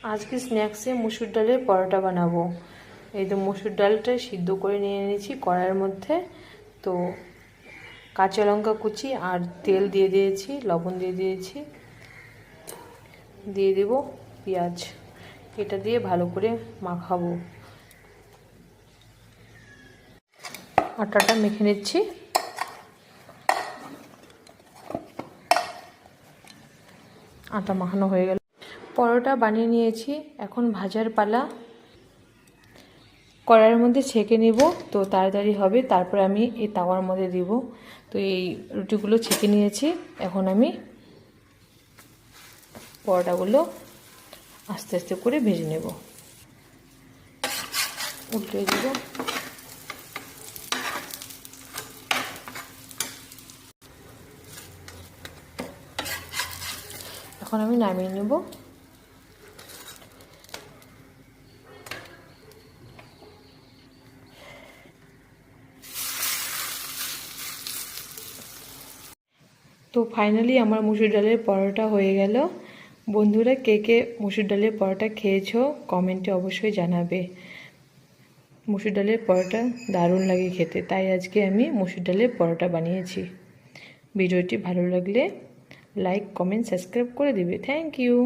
আজকে স্ন্যাক্সে মুসুর ডালের পরোটা বানাবো। এই তো মুসুর ডালটা সিদ্ধ করে নিয়ে নিয়েছি কড়াইয়ের মধ্যে। তো কাঁচা লঙ্কা কুচি আর তেল দিয়ে দিয়েছি, লবণ দিয়ে দিয়েছি, দিয়ে দেব পেঁয়াজ। এটা দিয়ে ভালো করে মাখাবো। আটাটা মেখে নিচ্ছি। আটা মাখানো হয়ে গেল। পরোটা বানিয়ে নিয়েছি, এখন ভাজার পালা। কড়াইয়ের মধ্যে ছেঁকে নেব, তো তাড়াতাড়ি হবে। তারপরে আমি এই তাওয়ার মধ্যে দিব। তো এই রুটিগুলো ছেঁকে নিয়েছি, এখন আমি পরোটাগুলো আস্তে আস্তে করে ভেজে নেব। উল্টে দেব। এখন আমি নামিয়ে নেব। তো ফাইনালি আমার মুসুর ডালের পরোটা হয়ে গেল। বন্ধুরা, কে কে মুসুর ডালের পরোটা খেয়েছো কমেন্টে অবশ্যই জানাবে। মুসুর ডালের পরোটা দারুণ লাগে খেতে, তাই আজকে আমি মুসুর ডালের পরোটা বানিয়েছি। ভিডিওটি ভালো লাগলে লাইক, কমেন্ট, সাবস্ক্রাইব করে দিবে। Thank you.